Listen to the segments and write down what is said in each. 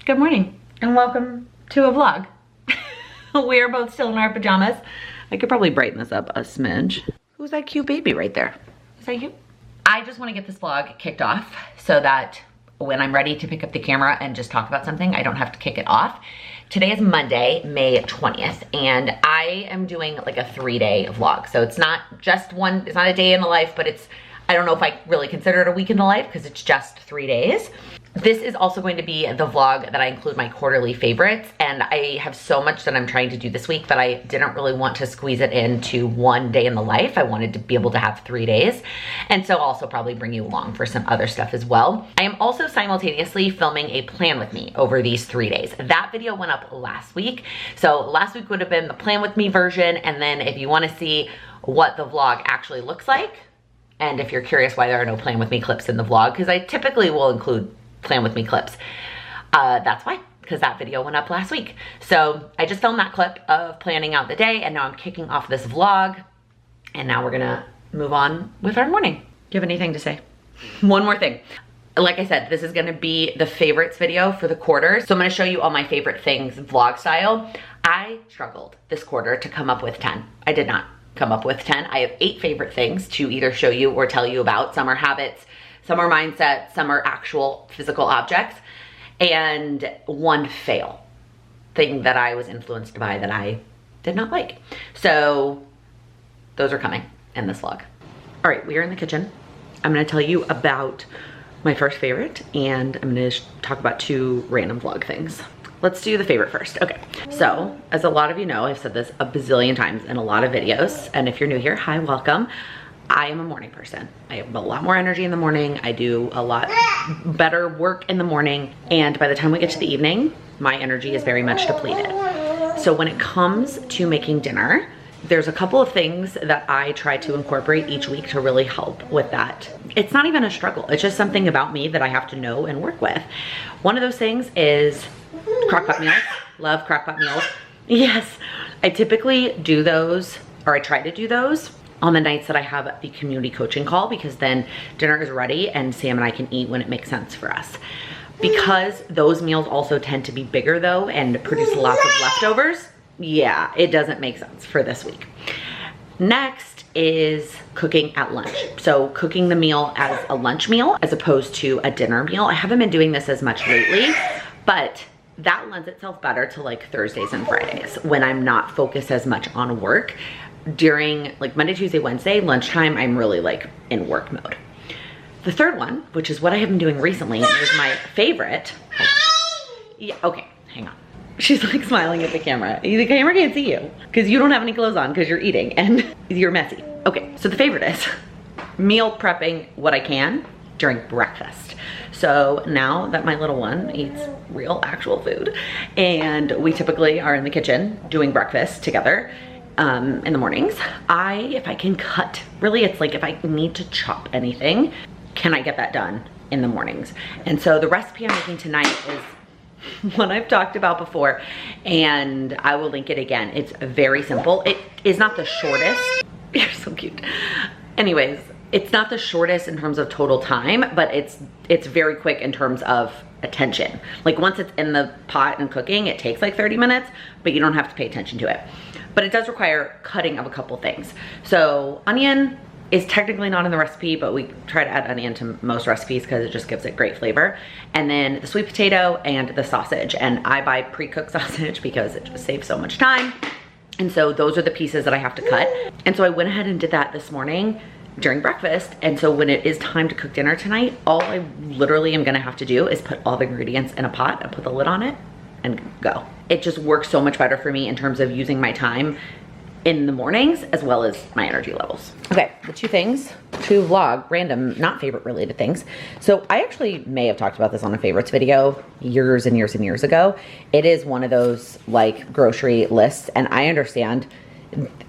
Good morning and welcome to a vlog. We are both still in our pajamas. I could probably brighten this up a smidge. Who's that cute baby right there? Is that you? I just want to get this vlog kicked off so that when I'm ready to pick up the camera and just talk about something, I don't have to kick it off. Today is Monday, May 20th, and I am doing like a 3-day vlog. So it's not just one, it's not a day in the life, but it's, I don't know if I really consider it a week in the life because it's just 3 days. This is also going to be the vlog that I include my quarterly favorites, and I have so much that I'm trying to do this week that I didn't really want to squeeze it into one day in the life. I wanted to be able to have 3 days, and so also probably bring you along for some other stuff as well. I am also simultaneously filming a plan with me over these 3 days. That video went up last week, so last week would have been the plan with me version, and then if you want to see what the vlog actually looks like, and if you're curious why there are no plan with me clips in the vlog, because I typically will include plan with me clips. That's why, because that video went up last week. So I just filmed that clip of planning out the day, and now I'm kicking off this vlog, and now we're gonna move on with our morning. Do you have anything to say? One more thing. Like I said, this is gonna be the favorites video for the quarter. So I'm gonna show you all my favorite things vlog style. I struggled this quarter to come up with 10. I did not come up with 10. I have 8 favorite things to either show you or tell you about. Some are habits, some are mindset, some are actual physical objects, and 1 fail thing that I was influenced by that I did not like. So those are coming in this vlog. All right, we are in the kitchen. I'm gonna tell you about my first favorite, and I'm gonna talk about 2 random vlog things. Let's do the favorite first. Okay, so as a lot of you know, I've said this a bazillion times in a lot of videos, and if you're new here, hi, welcome. I am a morning person. I have a lot more energy in the morning. I do a lot better work in the morning. And by the time we get to the evening, my energy is very much depleted. So when it comes to making dinner, there's a couple of things that I try to incorporate each week to really help with that. It's not even a struggle. It's just something about me that I have to know and work with. One of those things is crock-pot meals. Love crock-pot meals. Yes, I typically do those, or I try to do those on the nights that I have the community coaching call, because then dinner is ready and Sam and I can eat when it makes sense for us. Because those meals also tend to be bigger though and produce lots of leftovers, yeah, it doesn't make sense for this week. Next is cooking at lunch. So cooking the meal as a lunch meal as opposed to a dinner meal. I haven't been doing this as much lately, but that lends itself better to like Thursdays and Fridays when I'm not focused as much on work. During like Monday, Tuesday, Wednesday, lunchtime, I'm really like in work mode. The third one, which is what I have been doing recently, is my favorite. Yeah, okay, hang on. She's like smiling at the camera. The camera can't see you because you don't have any clothes on because you're eating and you're messy. Okay, so the favorite is meal prepping what I can during breakfast. So now that my little one eats real actual food, and we typically are in the kitchen doing breakfast together, in the mornings, if I can cut, really it's like if I need to chop anything, can I get that done in the mornings? And so the recipe I'm making tonight is one I've talked about before, and I will link it again. It's very simple. It is not the shortest. You're so cute. Anyways, it's not the shortest in terms of total time, but it's very quick in terms of attention. Like once it's in the pot and cooking, it takes like 30 minutes, but you don't have to pay attention to it. But it does require cutting of a couple things. So onion is technically not in the recipe, but we try to add onion to most recipes because it just gives it great flavor. And then the sweet potato and the sausage. And I buy pre-cooked sausage because it just saves so much time. And so those are the pieces that I have to cut. And so I went ahead and did that this morning during breakfast. And so when it is time to cook dinner tonight, all I literally am gonna have to do is put all the ingredients in a pot and put the lid on it and go. It just works so much better for me in terms of using my time in the mornings as well as my energy levels. Okay, the 2 things, 2 vlog, random, not favorite related things. So I actually may have talked about this on a favorites video years and years and years ago. It is one of those like grocery lists, and I understand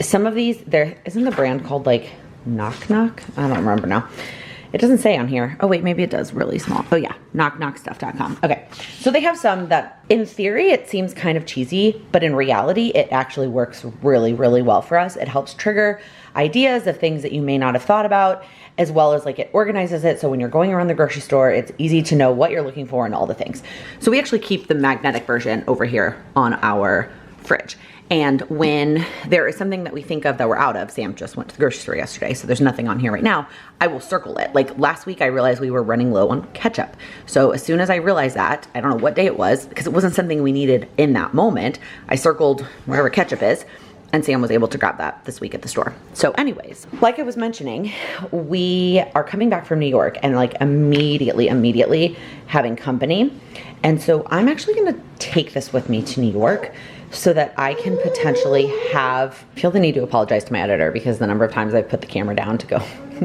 some of these, there isn't the brand called like Knock Knock? I don't remember now. It doesn't say on here. Oh wait, maybe it does really small. Oh yeah, knockknockstuff.com. Okay, so they have some that in theory it seems kind of cheesy, but in reality it actually works really, really well for us. It helps trigger ideas of things that you may not have thought about, as well as like it organizes it. So when you're going around the grocery store, it's easy to know what you're looking for and all the things. So we actually keep the magnetic version over here on our fridge. And when there is something that we think of that we're out of, Sam just went to the grocery store yesterday, so there's nothing on here right now, I will circle it. Like last week I realized we were running low on ketchup. So as soon as I realized that, I don't know what day it was, because it wasn't something we needed in that moment, I circled wherever ketchup is, and Sam was able to grab that this week at the store. So anyways, like I was mentioning, we are coming back from New York and like immediately having company. And so I'm actually gonna take this with me to New York so that I can potentially feel the need to apologize to my editor, because the number of times I've put the camera down to go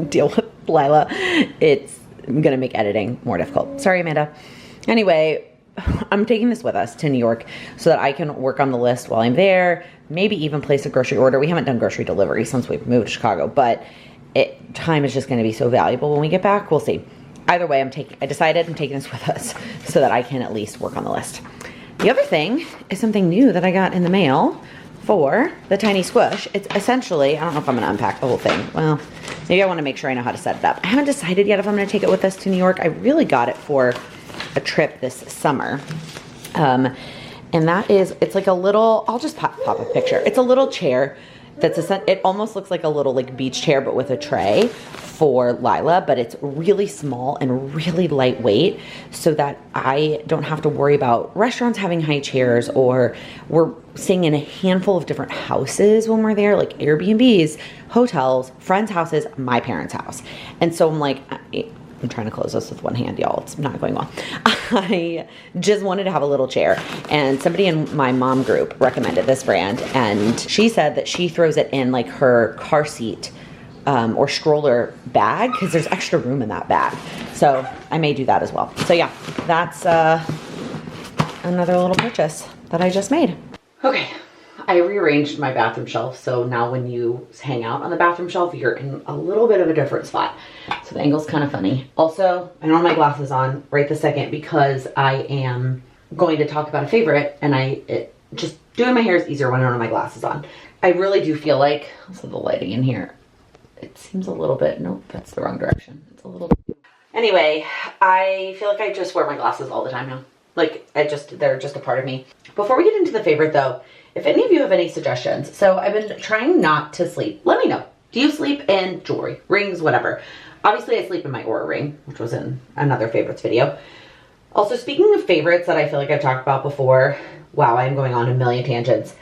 deal with Lila, it's gonna make editing more difficult. Sorry, Amanda. Anyway, I'm taking this with us to New York so that I can work on the list while I'm there, maybe even place a grocery order. We haven't done grocery delivery since we've moved to Chicago, but time is just gonna be so valuable when we get back. We'll see. Either way, I decided I'm taking this with us so that I can at least work on the list. The other thing is something new that I got in the mail for the Tiny Squish. It's essentially, I don't know if I'm gonna unpack the whole thing. Well, maybe I wanna make sure I know how to set it up. I haven't decided yet if I'm gonna take it with us to New York. I really got it for a trip this summer. And that is, it's like a little, I'll just pop a picture. It's a little chair that's it almost looks like a little like beach chair, but with a tray for Lila, but it's really small and really lightweight so that I don't have to worry about restaurants having high chairs, or we're staying in a handful of different houses when we're there, like Airbnbs, hotels, friends' houses, my parents' house. And so I'm like, I'm trying to close this with one hand, y'all. It's not going well. I just wanted to have a little chair, and somebody in my mom group recommended this brand, and she said that she throws it in like her car seat or stroller bag, because there's extra room in that bag. So I may do that as well. So yeah, that's another little purchase that I just made. Okay, I rearranged my bathroom shelf, so now when you hang out on the bathroom shelf, you're in a little bit of a different spot. So the angle's kind of funny. Also, I don't have my glasses on right this second because I am going to talk about a favorite, and just doing my hair is easier when I don't have my glasses on. I really do feel like, also the lighting in here, it seems a little bit, nope, that's the wrong direction. It's a little, anyway, I feel like I just wear my glasses all the time now. Like, they're just a part of me. Before we get into the favorite though, if any of you have any suggestions, so I've been trying not to sleep. Let me know. Do you sleep in jewelry, rings, whatever? Obviously I sleep in my Aura ring, which was in another favorites video. Also, speaking of favorites that I feel like I've talked about before, wow, I'm going on a million tangents.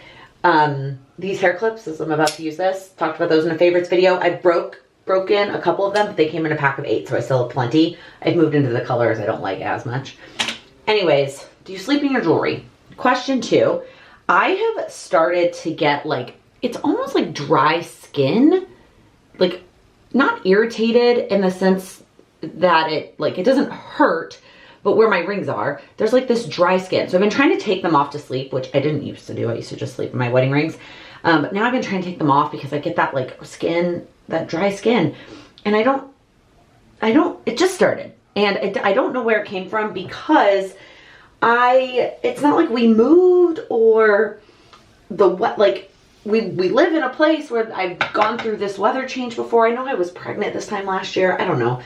These hair clips, as I'm about to use this, talked about those in a favorites video. I broken a couple of them, but they came in a pack of 8, so I still have plenty. I've moved into the colors I don't like as much. Anyways, do you sleep in your jewelry? Question 2. I have started to get like, it's almost like dry skin, like not irritated in the sense that it doesn't hurt, but where my rings are, there's like this dry skin. So I've been trying to take them off to sleep, which I didn't used to do. I used to just sleep in my wedding rings. But now I've been trying to take them off because I get that like skin, that dry skin. And it just started. And I don't know where it came from, because it's not like we moved or we live in a place where I've gone through this weather change before. I know I was pregnant this time last year. I don't know.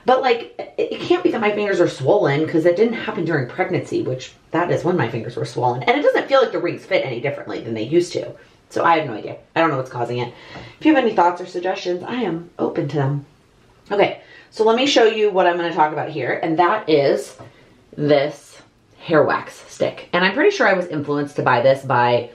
But like, it can't be that my fingers are swollen, because it didn't happen during pregnancy, which that is when my fingers were swollen. And it doesn't feel like the rings fit any differently than they used to. So I have no idea. I don't know what's causing it. If you have any thoughts or suggestions, I am open to them. Okay, so let me show you what I'm going to talk about here. And that is this hair wax stick. And I'm pretty sure I was influenced to buy this by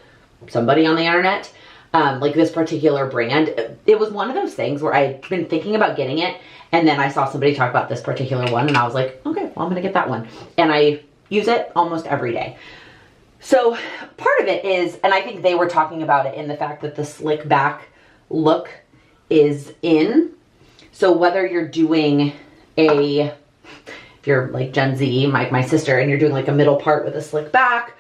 somebody on the internet. Like this particular brand. It was one of those things where I'd been thinking about getting it, and then I saw somebody talk about this particular one, and I was like, okay, well, I'm gonna get that one. And I use it almost every day. So part of it is, and I think they were talking about it in the fact that the slick back look is in. So whether you're doing if you're like Gen Z, my sister, and you're doing like a middle part with a slick back,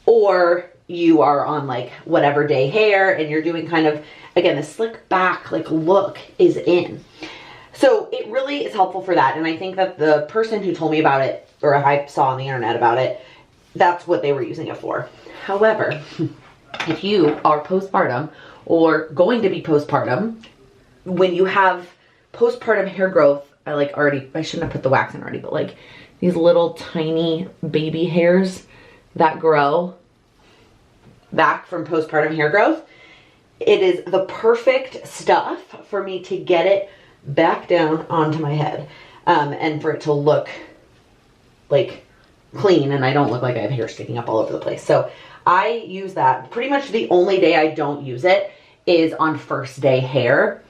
or you are on like whatever day hair and you're doing kind of, again, the slick back like look is in. So it really is helpful for that. And I think that the person who told me about it, or I saw on the internet about it, that's what they were using it for. However, if you are postpartum or going to be postpartum, when you have postpartum hair growth, I shouldn't have put the wax in already, but like these little tiny baby hairs that grow back from postpartum hair growth, it is the perfect stuff for me to get it back down onto my head, and for it to look like clean and I don't look like I have hair sticking up all over the place. So I use that. Pretty much the only day I don't use it is on first day hair,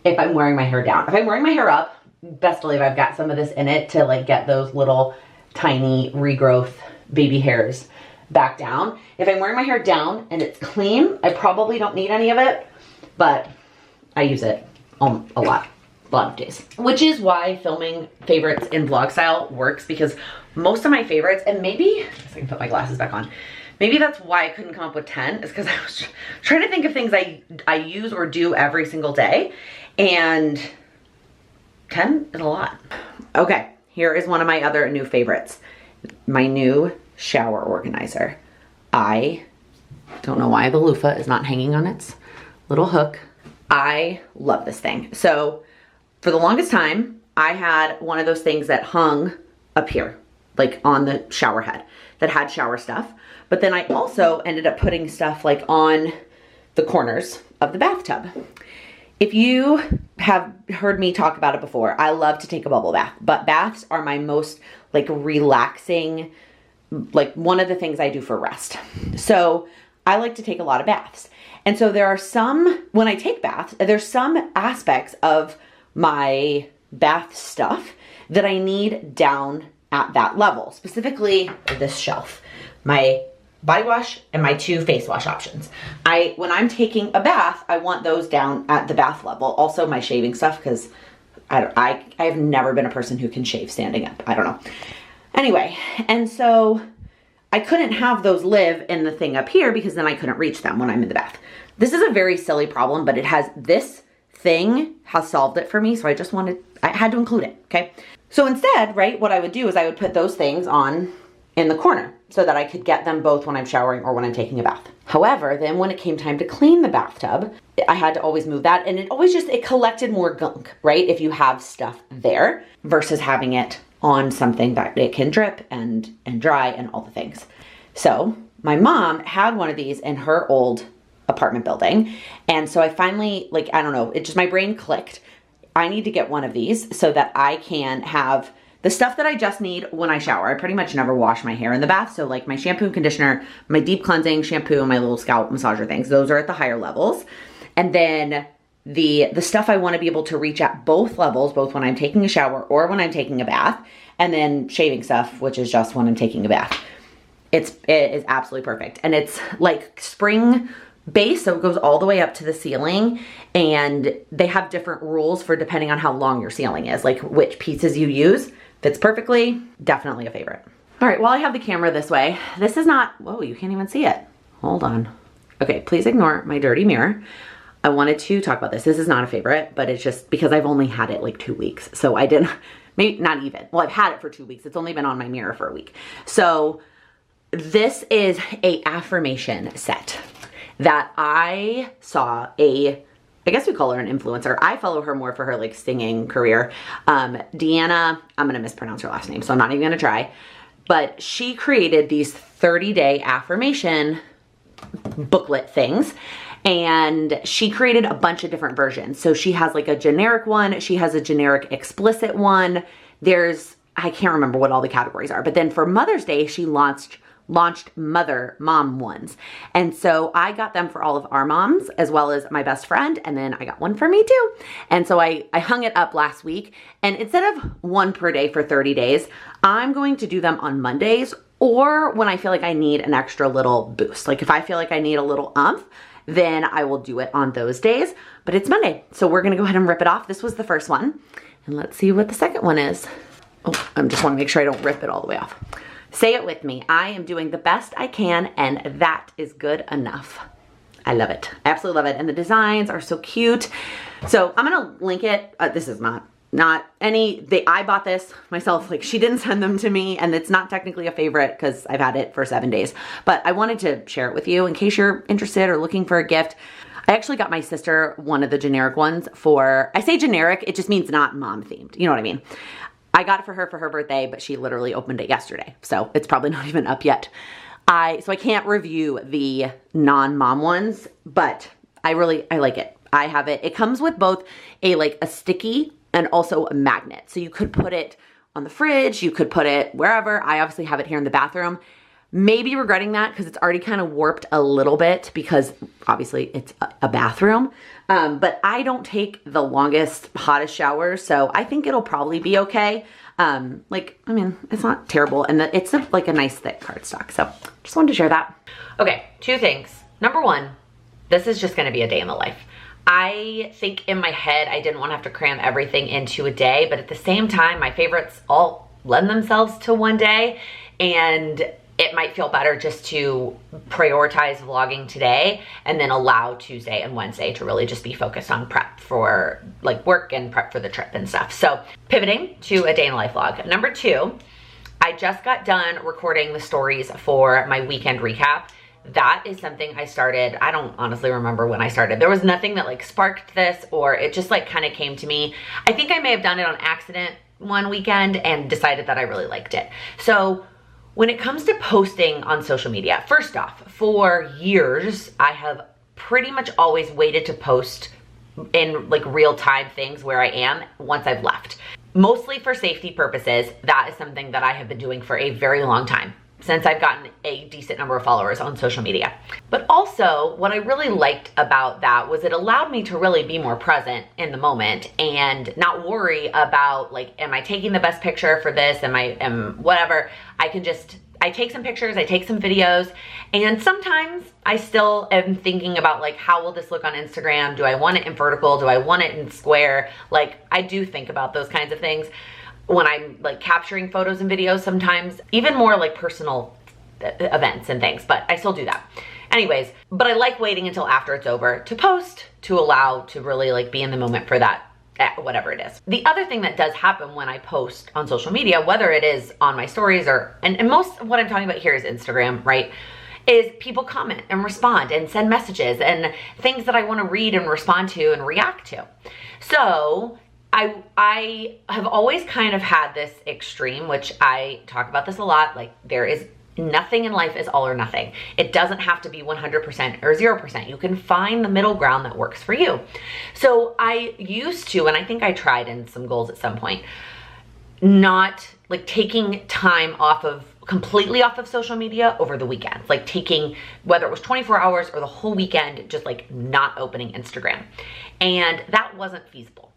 if I'm wearing my hair down. If I'm wearing my hair up, best believe I've got some of this in it to like get those little tiny regrowth baby hairs back down. If I'm wearing my hair down and it's clean, I probably don't need any of it, but I use it a lot of days. Which is why filming favorites in vlog style works, because most of my favorites, and maybe, I can put my glasses back on, maybe that's why I couldn't come up with 10, is because I was trying to think of things I use or do every single day, and 10 is a lot. Okay, here is one of my other new favorites. My new shower organizer. I don't know why the loofah is not hanging on its little hook. I love this thing. So for the longest time, I had one of those things that hung up here, like on the shower head, that had shower stuff. But then I also ended up putting stuff like on the corners of the bathtub. If you have heard me talk about it before, I love to take a bubble bath, but baths are my most like relaxing, like one of the things I do for rest. So I like to take a lot of baths. And so there are some, when I take baths, there's some aspects of my bath stuff that I need down at that level, specifically this shelf, my body wash and my 2 face wash options. When I'm taking a bath, I want those down at the bath level. Also my shaving stuff, because I have never been a person who can shave standing up. I don't know. Anyway, and so I couldn't have those live in the thing up here because then I couldn't reach them when I'm in the bath. This is a very silly problem, but this thing has solved it for me. So I had to include it, okay? So instead, right, what I would do is I would put those things on in the corner so that I could get them both when I'm showering or when I'm taking a bath. However, then when it came time to clean the bathtub, I had to always move that, and it collected more gunk, right? If you have stuff there versus having it on something that it can drip and dry and all the things. So my mom had one of these in her old apartment building. And so I finally, I don't know, my brain clicked. I need to get one of these so that I can have the stuff that I just need when I shower. I pretty much never wash my hair in the bath. So like my shampoo and conditioner, my deep cleansing shampoo, and my little scalp massager things, those are at the higher levels. And then the stuff I want to be able to reach at both levels, both when I'm taking a shower or when I'm taking a bath, and then shaving stuff, which is just when I'm taking a bath. It is absolutely perfect. And it's like spring base, so it goes all the way up to the ceiling, and they have different rules for depending on how long your ceiling is, like which pieces you use. Fits perfectly, definitely a favorite. All right, while I have the camera this way, this is not, whoa, you can't even see it. Hold on. Okay, please ignore my dirty mirror. I wanted to talk about this. This is not a favorite, but it's just because I've only had it like 2 weeks. So I didn't, maybe not even, well, I've had it for 2 weeks. It's only been on my mirror for a week. So this is a affirmation set that I saw I guess we call her an influencer. I follow her more for her like singing career. Deanna, I'm gonna mispronounce her last name, so I'm not even gonna try. But she created these 30-day affirmation booklet things, and she created a bunch of different versions. So she has like a generic one, she has a generic explicit one. I can't remember what all the categories are, but then for Mother's Day, she launched mom ones. And so I got them for all of our moms as well as my best friend. And then I got one for me too. And so I hung it up last week, and instead of one per day for 30 days, I'm going to do them on Mondays or when I feel like I need an extra little boost. Like if I feel like I need a little umph, then I will do it on those days, but it's Monday. So we're gonna go ahead and rip it off. This was the first one, and let's see what the second one is. Oh, I just wanna make sure I don't rip it all the way off. Say it with me. I am doing the best I can, and that is good enough. I love it. I absolutely love it. And the designs are so cute. So I'm gonna link it. This is not not any, I bought this myself, like she didn't send them to me, and it's not technically a favorite because I've had it for 7 days, but I wanted to share it with you in case you're interested or looking for a gift. I actually got my sister one of the generic ones for, I say generic, it just means not mom themed. You know what I mean? I got it for her birthday, but she literally opened it yesterday. So it's probably not even up yet. So I can't review the non-mom ones, but I like it. I have it. It comes with both a sticky and also a magnet. So you could put it on the fridge, you could put it wherever. I obviously have it here in the bathroom. Maybe regretting that because it's already kind of warped a little bit because obviously it's a bathroom. But I don't take the longest, hottest showers, so I think it'll probably be okay. I mean, it's not terrible, and it's a nice thick cardstock. So just wanted to share that. Okay, 2 things. Number 1, this is just gonna be a day in the life. I think in my head, I didn't want to have to cram everything into a day, but at the same time, my favorites all lend themselves to one day, and it might feel better just to prioritize vlogging today and then allow Tuesday and Wednesday to really just be focused on prep for work and prep for the trip and stuff. So pivoting to a day in the life vlog. Number 2, I just got done recording the stories for my weekend recap. That is something I started, I don't honestly remember when I started. There was nothing that sparked this, or it just kind of came to me. I think I may have done it on accident one weekend and decided that I really liked it. So when it comes to posting on social media, first off, for years, I have pretty much always waited to post in real time things where I am once I've left. Mostly for safety purposes, that is something that I have been doing for a very long time, since I've gotten a decent number of followers on social media. But also, what I really liked about that was it allowed me to really be more present in the moment and not worry about am I taking the best picture for this? Whatever. I take some pictures, I take some videos, and sometimes I still am thinking about how will this look on Instagram? Do I want it in vertical? Do I want it in square? I do think about those kinds of things when I'm capturing photos and videos sometimes, even more personal events and things, but I still do that. Anyways, but I like waiting until after it's over to post, to allow to really be in the moment for that, whatever it is. The other thing that does happen when I post on social media, whether it is on my stories or, and most of what I'm talking about here is Instagram, right? Is people comment and respond and send messages and things that I want to read and respond to and react to. So I have always kind of had this extreme, which I talk about this a lot, there is nothing in life is all or nothing. It doesn't have to be 100% or 0%. You can find the middle ground that works for you. So I used to, and I think I tried in some goals at some point, not taking time completely off of social media over the weekends, taking, whether it was 24 hours or the whole weekend, just not opening Instagram. And that wasn't feasible.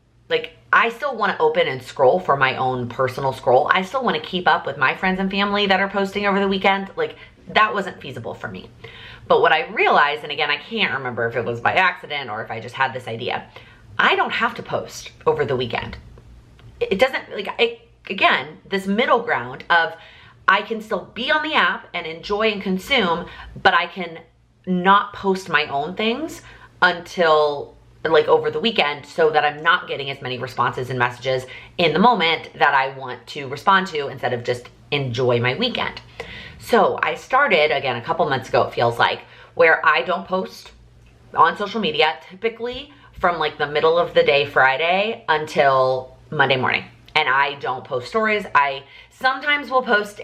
I still want to open and scroll for my own personal scroll. I still want to keep up with my friends and family that are posting over the weekend. That wasn't feasible for me. But what I realized, and again, I can't remember if it was by accident or if I just had this idea, I don't have to post over the weekend. It doesn't, again, this middle ground of I can still be on the app and enjoy and consume, but I can not post my own things until over the weekend, so that I'm not getting as many responses and messages in the moment that I want to respond to, instead of just enjoy my weekend. So I started, again, a couple months ago, it feels like, where I don't post on social media, typically from the middle of the day Friday until Monday morning. And I don't post stories. I sometimes will post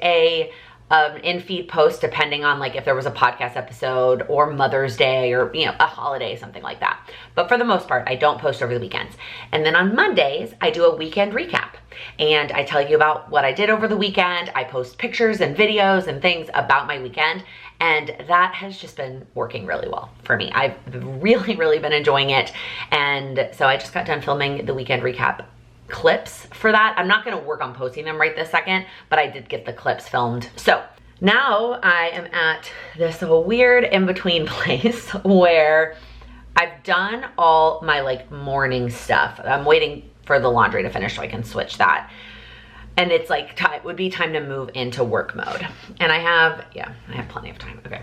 in-feed post depending on if there was a podcast episode or Mother's Day or a holiday, something like that. But for the most part, I don't post over the weekends. And then on Mondays, I do a weekend recap and I tell you about what I did over the weekend. I post pictures and videos and things about my weekend, and that has just been working really well for me. I've really been enjoying it. And so I just got done filming the weekend recap clips for that. I'm not going to work on posting them right this second, but I did get the clips filmed. So now I am at this weird in-between place where I've done all my morning stuff. I'm waiting for the laundry to finish so I can switch that. And it's it would be time to move into work mode. And I have plenty of time. Okay.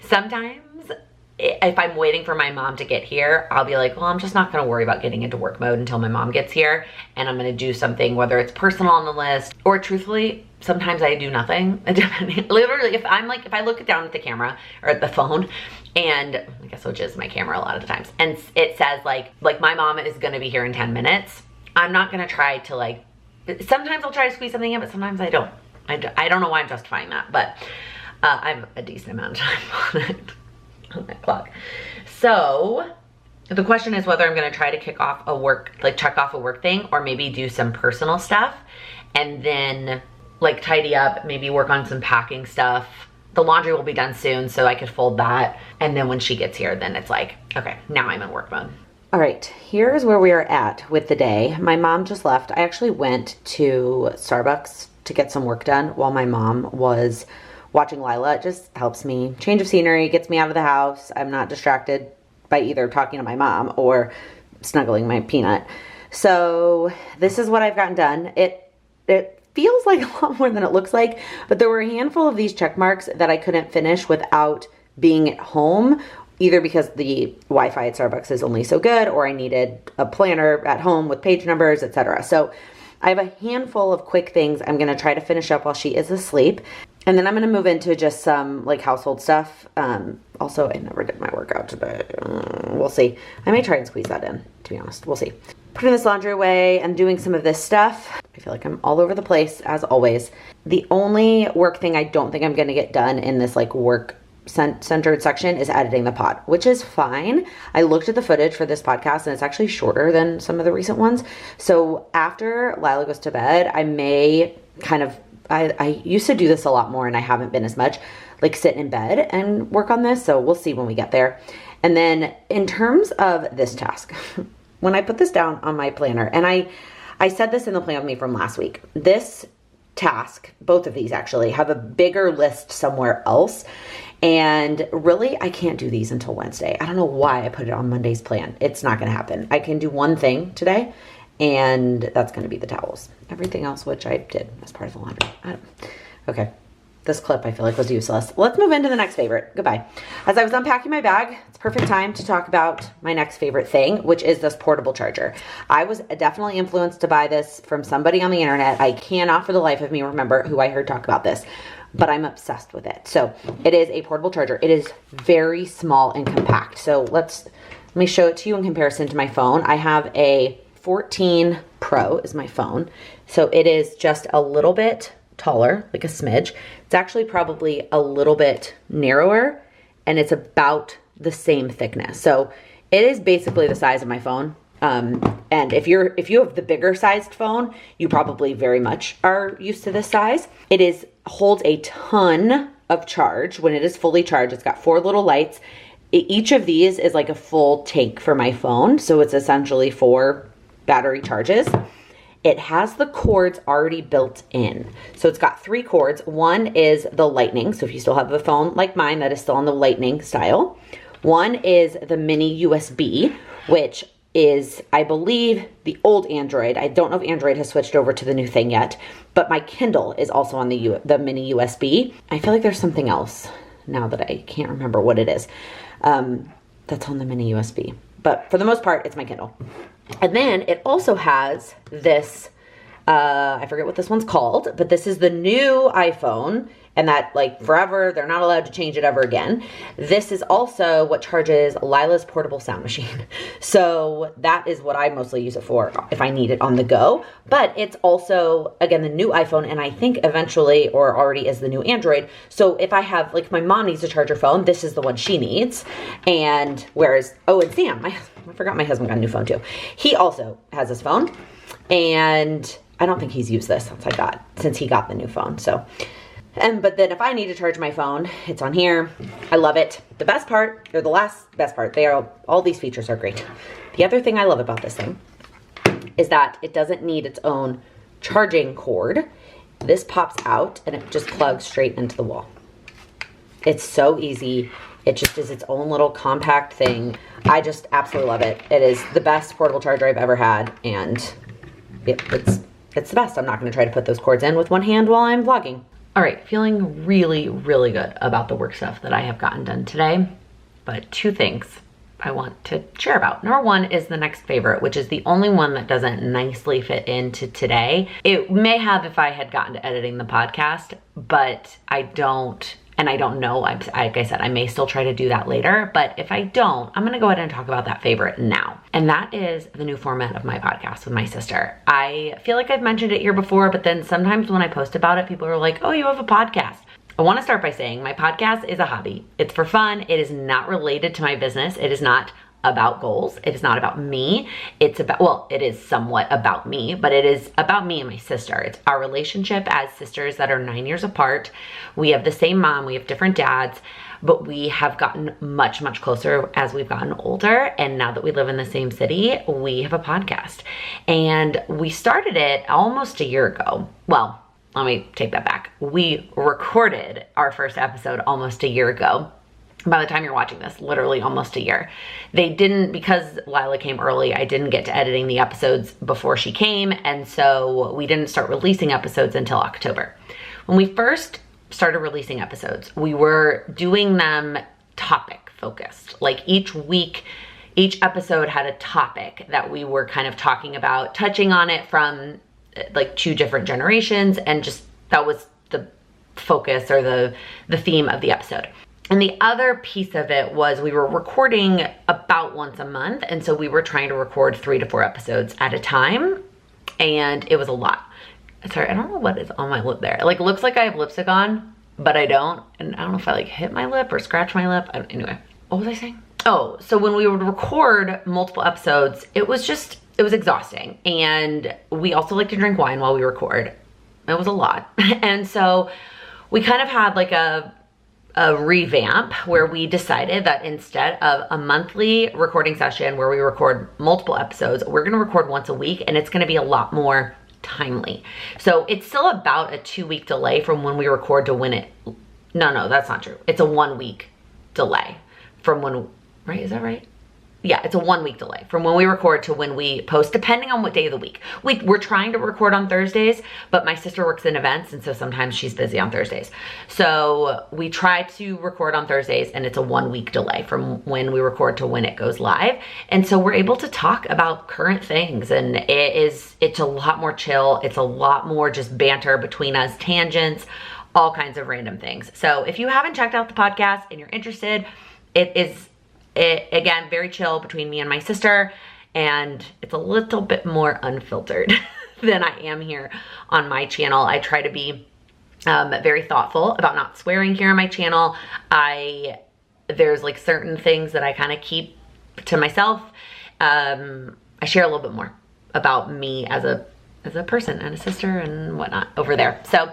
Sometimes if I'm waiting for my mom to get here, I'll be like, well, I'm just not gonna worry about getting into work mode until my mom gets here. And I'm gonna do something, whether it's personal on the list or truthfully, sometimes I do nothing. Literally, if I look down at the camera or at the phone, and I guess which is my camera a lot of the times, and it says like my mom is gonna be here in 10 minutes, I'm not gonna try to like, sometimes I'll try to squeeze something in, but sometimes I don't. I don't know why I'm justifying that, but I have a decent amount of time on that clock. So the question is whether I'm gonna try to check off a work thing, or maybe do some personal stuff and then like tidy up, maybe work on some packing stuff. The laundry will be done soon, so I could fold that. And then when she gets here, then it's like, okay, now I'm in work mode. All right, here's where we are at with the day. My mom just left. I actually went to Starbucks to get some work done while my mom was watching Lila. It just helps me. Change of scenery, gets me out of the house. I'm not distracted by either talking to my mom or snuggling my peanut. So this is what I've gotten done. It feels like a lot more than it looks like, but there were a handful of these check marks that I couldn't finish without being at home, either because the Wi-Fi at Starbucks is only so good, or I needed a planner at home with page numbers, etc. So I have a handful of quick things I'm gonna try to finish up while she is asleep. And then I'm gonna move into just some like household stuff. Also, I never did my workout today. We'll see. I may try and squeeze that in, to be honest. We'll see. Putting this laundry away and doing some of this stuff. I feel like I'm all over the place, as always. The only work thing I don't think I'm gonna get done in this like work centered section is editing the pod, which is fine. I looked at the footage for this podcast and it's actually shorter than some of the recent ones. So after Lila goes to bed, I may kind of, I used to do this a lot more and I haven't been as much, like sit in bed and work on this. So we'll see when we get there. And then in terms of this task, when I put this down on my planner, and I said this in the plan with me from last week, this task, both of these actually, have a bigger list somewhere else. And really, I can't do these until Wednesday. I don't know why I put it on Monday's plan. It's not gonna happen. I can do one thing today, and that's gonna be the towels. Everything else, which I did as part of the laundry. Okay, this clip I feel like was useless. Let's move into the next favorite. Goodbye. As I was unpacking my bag, it's perfect time to talk about my next favorite thing, which is this portable charger. I was definitely influenced to buy this from somebody on the internet. I cannot for the life of me remember who I heard talk about this, but I'm obsessed with it. So it is a portable charger. It is very small and compact. So let me show it to you in comparison to my phone. I have a 14 Pro is my phone. So it is just a little bit taller, like a smidge. It's actually probably a little bit narrower, and it's about the same thickness. So it is basically the size of my phone. And if you have the bigger sized phone, you probably very much are used to this size. It holds a ton of charge when it is fully charged. It's got 4 little lights. Each of these is like a full tank for my phone. So it's essentially 4 battery charges. It has the cords already built in. So it's got 3 cords. One is the lightning. So if you still have a phone like mine that is still on the lightning style. One is the mini USB, which is, I believe, the old Android. I don't know if Android has switched over to the new thing yet, but my Kindle is also on the mini USB. I feel like there's something else now that I can't remember what it is, that's on the mini USB. But for the most part, it's my Kindle. And then it also has this, I forget what this one's called, but this is the new iPhone, and that like forever, they're not allowed to change it ever again. This is also what charges Lila's portable sound machine. So that is what I mostly use it for if I need it on the go. But it's also, again, the new iPhone, and I think eventually or already is the new Android. So if I have, like my mom needs to charge her phone, this is the one she needs. And whereas, oh, and Sam, I forgot my husband got a new phone too. He also has his phone, and I don't think he's used this since he got the new phone. So, but then if I need to charge my phone, it's on here. I love it. The best part, or the last best part, all these features are great. The other thing I love about this thing is that it doesn't need its own charging cord. This pops out and it just plugs straight into the wall. It's so easy. It just is its own little compact thing. I just absolutely love it. It is the best portable charger I've ever had, and it's the best. I'm not gonna try to put those cords in with one hand while I'm vlogging. All right, feeling really, really good about the work stuff that I have gotten done today. but 2 things I want to share about. Number 1 is the next favorite, which is the only one that doesn't nicely fit into today. It may have if I had gotten to editing the podcast, but I don't, and I don't know. Like I said, I may still try to do that later, but if I don't, I'm gonna go ahead and talk about that favorite now. And that is the new format of my podcast with my sister. I feel like I've mentioned it here before, but then sometimes when I post about it, people are like, oh, you have a podcast. I want to start by saying my podcast is a hobby. It's for fun. It is not related to my business. It is not about goals. It is not about me. It's about, well, it is somewhat about me, but it is about me and my sister. It's our relationship as sisters that are 9 years apart. We have the same mom. We have different dads, but we have gotten much, much closer as we've gotten older. And now that we live in the same city, we have a podcast. And we started it almost a year ago. Well, let me take that back. We recorded our first episode almost a year ago. By the time you're watching this, literally almost a year. They didn't, because Lila came early, I didn't get to editing the episodes before she came, and so we didn't start releasing episodes until October. When we first started releasing episodes, we were doing them topic focused. Like each week, each episode had a topic that we were kind of talking about, touching on it from like 2 different generations, and just that was the focus or the theme of the episode. And the other piece of it was we were recording about once a month, and so we were trying to record 3 to 4 episodes at a time, and it was a lot. Sorry, I don't know what is on my lip there. It like looks like I have lipstick on, but I don't, and I don't know if I like hit my lip or scratch my lip. Anyway, what was I saying? Oh, so when we would record multiple episodes, it was exhausting. And we also like to drink wine while we record. It was a lot. And so we kind of had like a revamp where we decided that instead of a monthly recording session where we record multiple episodes, we're going to record once a week, and it's going to be a lot more timely. So it's still about a 2-week delay from when we record to when it, no, that's not true. It's a 1-week delay from when, right? Is that right? Yeah, it's a 1-week delay from when we record to when we post, depending on what day of the week. We're trying to record on Thursdays, but my sister works in events, and so sometimes she's busy on Thursdays. So we try to record on Thursdays, and it's a 1-week delay from when we record to when it goes live. And so we're able to talk about current things, and it's a lot more chill. It's a lot more just banter between us, tangents, all kinds of random things. So if you haven't checked out the podcast and you're interested, again, very chill between me and my sister, and it's a little bit more unfiltered than I am here on my channel. I try to be very thoughtful about not swearing here on my channel. There's like certain things that I kind of keep to myself. I share a little bit more about me as a person and a sister and whatnot over there. So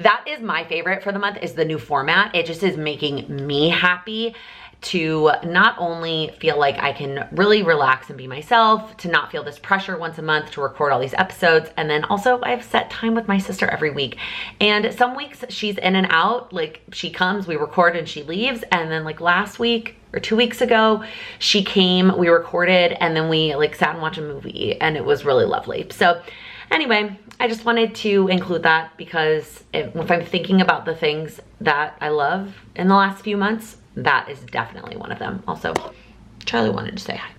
that is my favorite for the month, is the new format. It just is making me happy to not only feel like I can really relax and be myself, to not feel this pressure once a month to record all these episodes, and then also I have set time with my sister every week. And some weeks she's in and out, like she comes, we record, and she leaves, and then like last week or 2 weeks ago, she came, we recorded, and then we like sat and watched a movie, and it was really lovely. So anyway, I just wanted to include that because if I'm thinking about the things that I love in the last few months, that is definitely one of them. Also, Charlie wanted to say hi.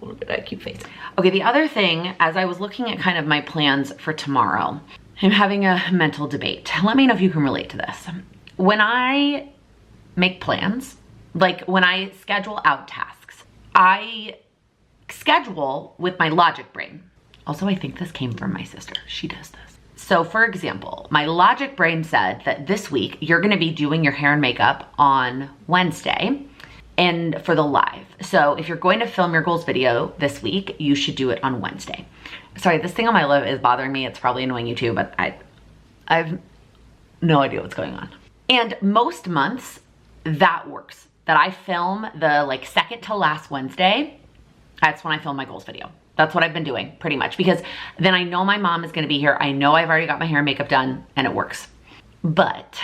Look at that cute face. Okay, the other thing, as I was looking at kind of my plans for tomorrow, I'm having a mental debate. Let me know if you can relate to this. When I make plans, like when I schedule out tasks, I schedule with my logic brain. Also, I think this came from my sister. She does this. So for example, my logic brain said that this week you're gonna be doing your hair and makeup on Wednesday and for the live. So if you're going to film your goals video this week, you should do it on Wednesday. Sorry, this thing on my lip is bothering me. It's probably annoying you too, but I've no idea what's going on. And most months that works, that I film the like second to last Wednesday. That's when I film my goals video. That's what I've been doing pretty much, because then I know my mom is gonna be here. I know I've already got my hair and makeup done, and it works. But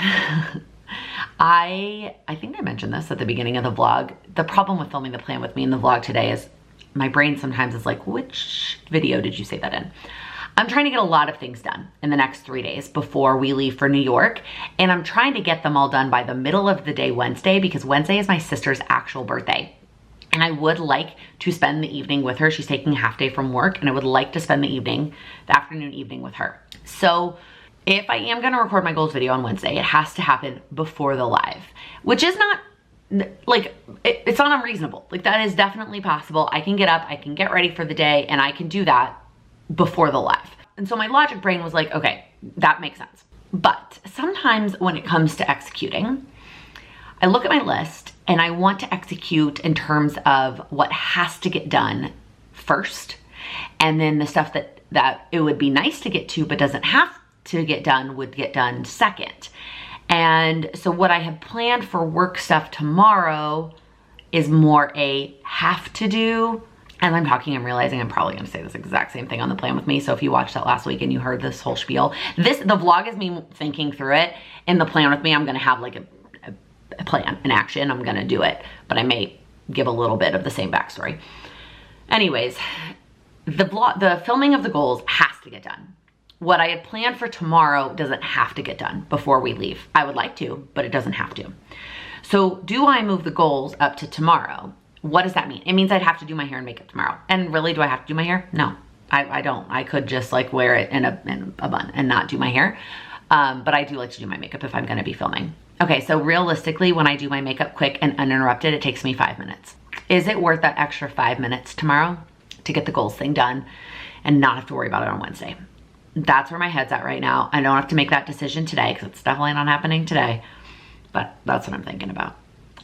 I think I mentioned this at the beginning of the vlog. The problem with filming the plan with me in the vlog today is my brain sometimes is like, which video did you say that in? I'm trying to get a lot of things done in the next 3 days before we leave for New York. And I'm trying to get them all done by the middle of the day Wednesday, because Wednesday is my sister's actual birthday. And I would like to spend the evening with her. She's taking a half day from work, and I would like to spend the afternoon evening with her. So if I am gonna record my goals video on Wednesday, it has to happen before the live, which is not, like, it's not unreasonable. Like, that is definitely possible. I can get up, I can get ready for the day, and I can do that before the live. And so my logic brain was like, okay, that makes sense. But sometimes when it comes to executing, I look at my list and I want to execute in terms of what has to get done first, and then the stuff that it would be nice to get to but doesn't have to get done would get done second. And so what I have planned for work stuff tomorrow is more a have to do. As I'm talking, I'm realizing I'm probably gonna say this exact same thing on the plan with me. So if you watched that last week and you heard this whole spiel, the vlog is me thinking through it. In the plan with me, I'm gonna have like a plan, an action, I'm gonna do it, but I may give a little bit of the same backstory. Anyways, the filming of the goals has to get done. What I had planned for tomorrow doesn't have to get done before we leave. I would like to, but it doesn't have to. So do I move the goals up to tomorrow? What does that mean? It means I'd have to do my hair and makeup tomorrow. And really, do I have to do my hair? No, I don't. I could just like wear it in a bun and not do my hair. But I do like to do my makeup if I'm gonna be filming. Okay, so realistically, when I do my makeup quick and uninterrupted, it takes me 5 minutes. Is it worth that extra 5 minutes tomorrow to get the goals thing done and not have to worry about it on Wednesday? That's where my head's at right now. I don't have to make that decision today because it's definitely not happening today, but that's what I'm thinking about.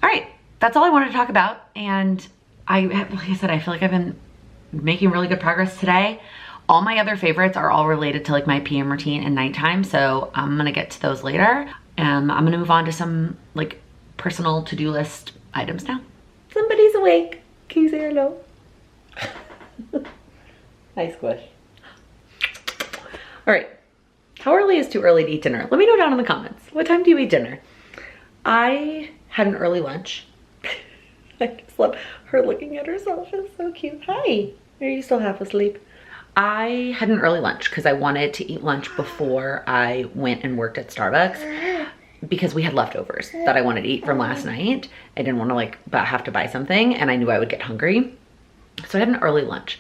All right, that's all I wanted to talk about. And like I said, I feel like I've been making really good progress today. All my other favorites are all related to like my PM routine and nighttime. So I'm gonna get to those later. I'm gonna move on to some like personal to-do list items now. Somebody's awake. Can you say hello? Hi, Squish. All right, how early is too early to eat dinner? Let me know down in the comments. What time do you eat dinner? I had an early lunch. I just love her looking at herself. It's so cute. Hi, are you still half asleep? I had an early lunch because I wanted to eat lunch before I went and worked at Starbucks because we had leftovers that I wanted to eat from last night. I didn't want to like have to buy something, and I knew I would get hungry. So I had an early lunch.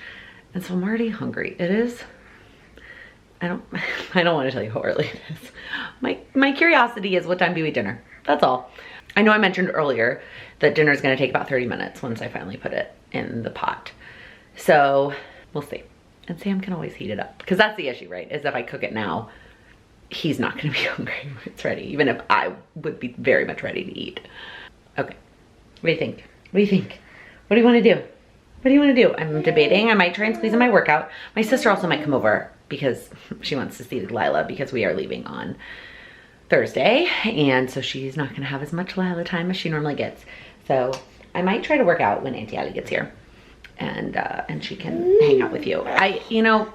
And so I'm already hungry. It is, I don't want to tell you how early it is. My curiosity is, what time do you eat dinner? That's all. I know I mentioned earlier that dinner is going to take about 30 minutes once I finally put it in the pot. So we'll see. And Sam can always heat it up, because that's the issue, right? Is if I cook it now, he's not gonna be hungry when it's ready, even if I would be very much ready to eat. Okay, what do you think? What do you think? What do you wanna do? What do you wanna do? I'm debating. I might try and squeeze in my workout. My sister also might come over because she wants to see Lila, because we are leaving on Thursday. And so she's not gonna have as much Lila time as she normally gets. So I might try to work out when Auntie Allie gets here. And she can hang out with you. You know,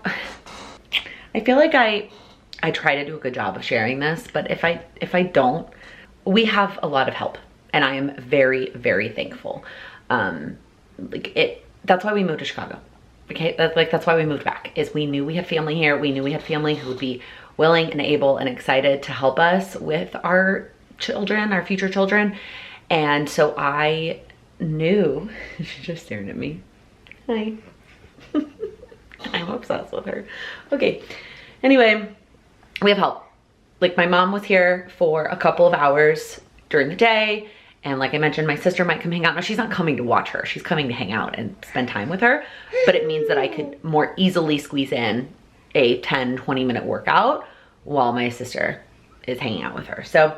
I feel like I try to do a good job of sharing this, but if I don't, we have a lot of help, and I am very, very thankful. That's why we moved to Chicago. Okay, that's why we moved back, is we knew we had family here. We knew we had family who would be willing and able and excited to help us with our children, our future children. And so I knew, she's just staring at me. Hi. I'm obsessed with her. Okay, anyway, we have help. Like, my mom was here for a couple of hours during the day, and like I mentioned, my sister might come hang out. Now, she's not coming to watch her, she's coming to hang out and spend time with her, but it means that I could more easily squeeze in a 10-20 minute workout while my sister is hanging out with her. So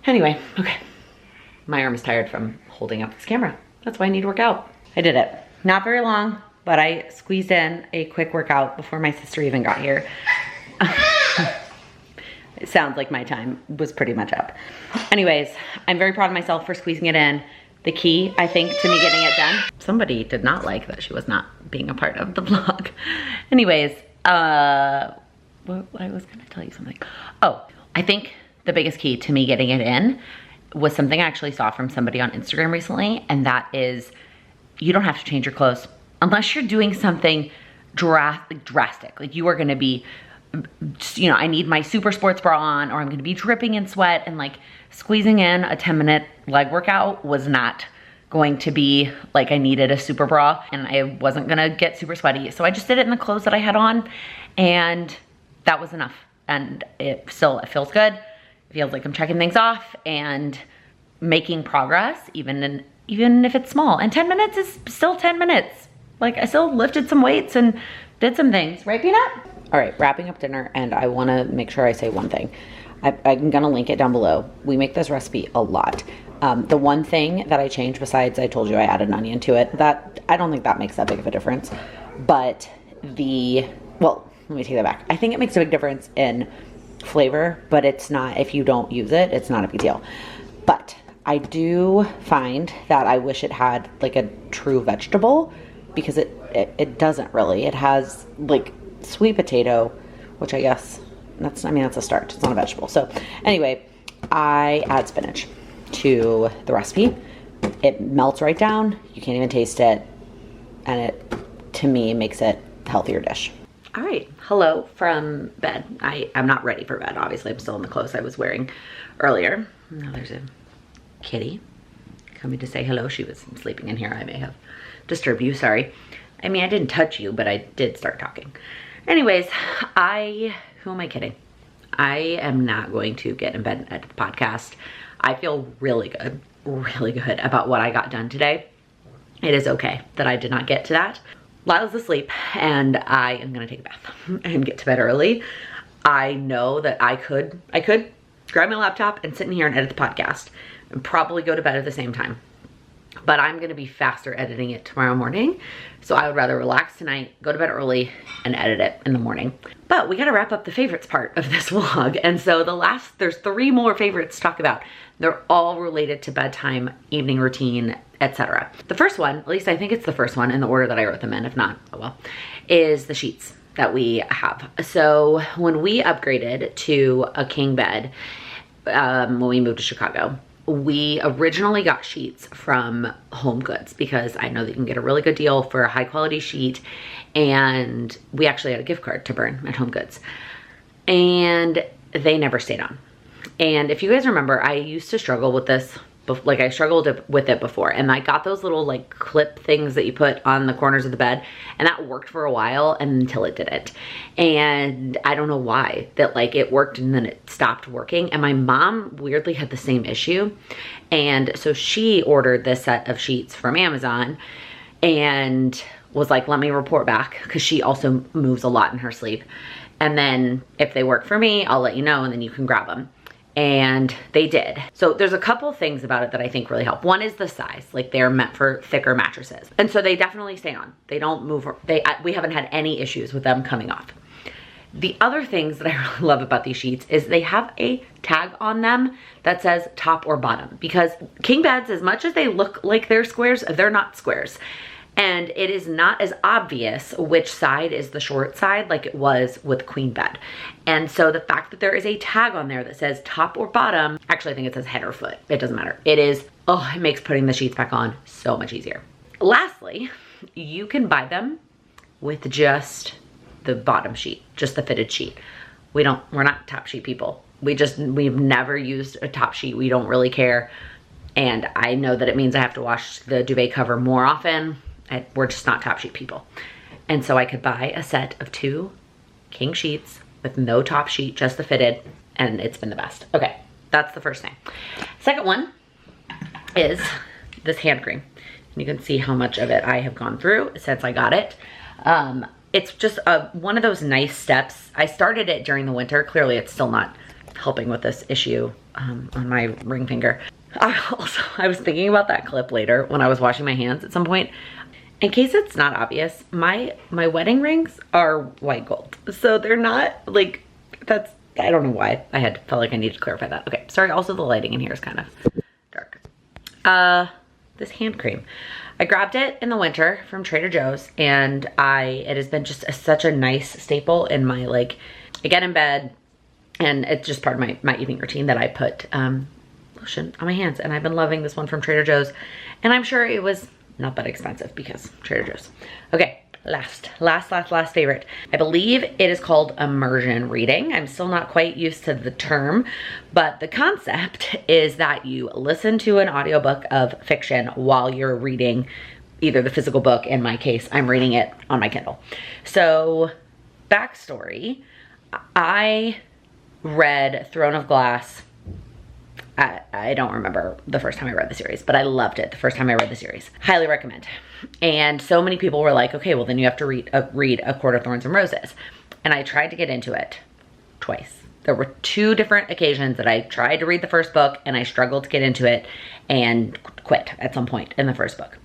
anyway, okay, my arm is tired from holding up this camera. That's why I need to work out. I did it. Not very long, but I squeezed in a quick workout before my sister even got here. It sounds like my time was pretty much up. Anyways, I'm very proud of myself for squeezing it in. The key, I think, to me getting it done. Somebody did not like that she was not being a part of the vlog. Anyways, I was gonna tell you something. Oh, I think the biggest key to me getting it in was something I actually saw from somebody on Instagram recently, and that is, you don't have to change your clothes unless you're doing something drastic. Like you are gonna be, you know, I need my super sports bra on, or I'm gonna be dripping in sweat, and like squeezing in a 10-minute leg workout was not going to be like I needed a super bra, and I wasn't gonna get super sweaty. So I just did it in the clothes that I had on, and that was enough. And it feels good. It feels like I'm checking things off and making progress, even if it's small. And 10 minutes is still 10 minutes. Like I still lifted some weights and did some things, right, Peanut? All right, wrapping up dinner, and I wanna make sure I say one thing. I'm gonna link it down below. We make this recipe a lot. The one thing that I changed, besides I told you I added an onion to it, that I don't think that makes that big of a difference. But well, let me take that back. I think it makes a big difference in flavor, but it's not, if you don't use it, it's not a big deal. But I do find that I wish it had like a true vegetable, because it doesn't really. It has like sweet potato, which I guess that's a starch. It's not a vegetable. So anyway, I add spinach to the recipe. It melts right down. You can't even taste it. And it, to me, makes it a healthier dish. All right, hello from bed. I'm not ready for bed. Obviously, I'm still in the clothes I was wearing earlier. Now there's a kitty coming to say hello. She was sleeping in here. I may have disturbed you, sorry. I mean, I didn't touch you, but I did start talking. Anyways, who am I kidding? I am not going to get in bed and edit the podcast. I feel really good about what I got done today. It is okay that I did not get to that. Lila's asleep, and I am gonna take a bath and get to bed early. I know that I could grab my laptop and sit in here and edit the podcast and probably go to bed at the same time. But I'm gonna be faster editing it tomorrow morning. So I would rather relax tonight, go to bed early, and edit it in the morning. But we gotta wrap up the favorites part of this vlog. And so there's 3 more favorites to talk about. They're all related to bedtime, evening routine, etc. The first one, at least I think it's the first one in the order that I wrote them in, if not, oh well, is the sheets that we have. So when we upgraded to a king bed, when we moved to Chicago, we originally got sheets from Home Goods, because I know that you can get a really good deal for a high quality sheet, and we actually had a gift card to burn at Home Goods, and they never stayed on. And if you guys remember, I used to struggle with this, like I struggled with it before, and I got those little like clip things that you put on the corners of the bed, and that worked for a while until it didn't. And I don't know why, that like it worked and then it stopped working. And my mom weirdly had the same issue, and so she ordered this set of sheets from Amazon and was like, let me report back, because she also moves a lot in her sleep, and then if they work for me, I'll let you know, and then you can grab them. And they did. So there's a couple things about it that I think really help. One is the size, like they're meant for thicker mattresses. And so they definitely stay on. They don't move, we haven't had any issues with them coming off. The other things that I really love about these sheets is they have a tag on them that says top or bottom, because king beds, as much as they look like they're squares, they're not squares. And it is not as obvious which side is the short side like it was with queen bed. And so the fact that there is a tag on there that says top or bottom, actually I think it says head or foot, it doesn't matter. It is, oh, it makes putting the sheets back on so much easier. Lastly, you can buy them with just the bottom sheet, just the fitted sheet. We're not top sheet people. We've never used a top sheet. We don't really care. And I know that it means I have to wash the duvet cover more often. We're just not top sheet people. And so I could buy a set of 2 king sheets with no top sheet, just the fitted, and it's been the best. Okay, that's the first thing. Second one is this hand cream. And you can see how much of it I have gone through since I got it. It's just one of those nice steps. I started it during the winter. Clearly it's still not helping with this issue on my ring finger. I was thinking about that clip later when I was washing my hands at some point. In case it's not obvious, my wedding rings are white gold. So they're not like, I don't know why. Felt like I needed to clarify that. Okay, sorry, also the lighting in here is kind of dark. This hand cream. I grabbed it in the winter from Trader Joe's, and it has been just such a nice staple in my, like, I get in bed and it's just part of my evening routine that I put lotion on my hands, and I've been loving this one from Trader Joe's, and I'm sure it was not that expensive because Trader Joe's. Okay, last favorite. I believe it is called Immersion Reading. I'm still not quite used to the term, but the concept is that you listen to an audiobook of fiction while you're reading either the physical book. In my case, I'm reading it on my Kindle. So, backstory, I read Throne of Glass. I don't remember the first time I read the series, but I loved it the first time I read the series. Highly recommend. And so many people were like, okay, well then you have to read A Court of Thorns and Roses. And I tried to get into it twice. There were 2 different occasions that I tried to read the first book and I struggled to get into it and quit at some point in the first book.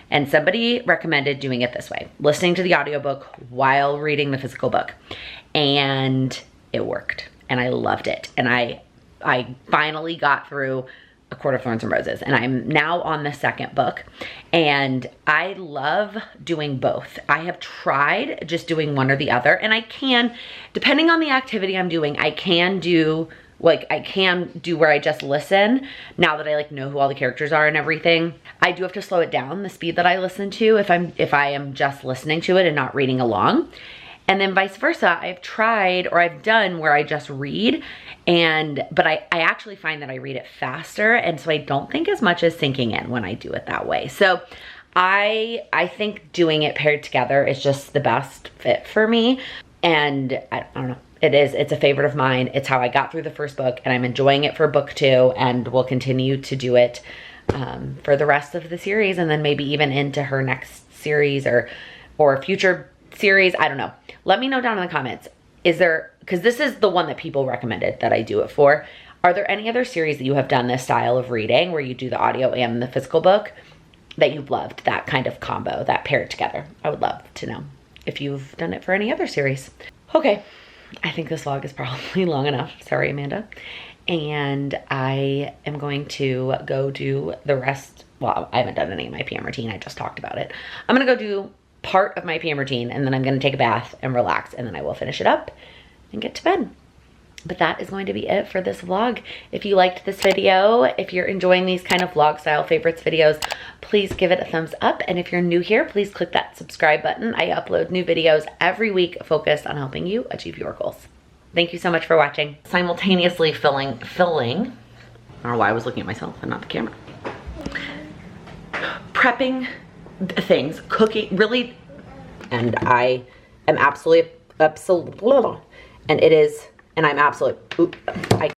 And somebody recommended doing it this way, listening to the audiobook while reading the physical book. And it worked and I loved it. And I finally got through A Court of Thorns and Roses, and I'm now on the second book, and I love doing both. I have tried just doing one or the other, and I can, depending on the activity I'm doing, I can do where I just listen, now that I like know who all the characters are and everything. I do have to slow it down, the speed that I listen to, if I am just listening to it and not reading along. And then vice versa, I've tried, or I've done where I just read, but I actually find that I read it faster, and so I don't think as much as sinking in when I do it that way. So I think doing it paired together is just the best fit for me, and I don't know, it's a favorite of mine. It's how I got through the first book, and I'm enjoying it for book 2, and will continue to do it for the rest of the series, and then maybe even into her next series or future series. I don't know. Let me know down in the comments. Because this is the one that people recommended that I do it for. Are there any other series that you have done this style of reading where you do the audio and the physical book that you've loved, that kind of combo, that paired together? I would love to know if you've done it for any other series. Okay, I think this vlog is probably long enough. Sorry, Amanda. And I am going to go do the rest. Well, I haven't done any of my PM routine. I just talked about it. I'm gonna go do part of my PM routine, and then I'm gonna take a bath and relax, and then I will finish it up and get to bed. But that is going to be it for this vlog. If you liked this video, if you're enjoying these kind of vlog style favorites videos, please give it a thumbs up. And if you're new here, please click that subscribe button. I upload new videos every week focused on helping you achieve your goals. Thank you so much for watching. Simultaneously filling, I don't know why I was looking at myself and not the camera. Prepping things, cooking, really, and I am absolutely, and I'm absolutely,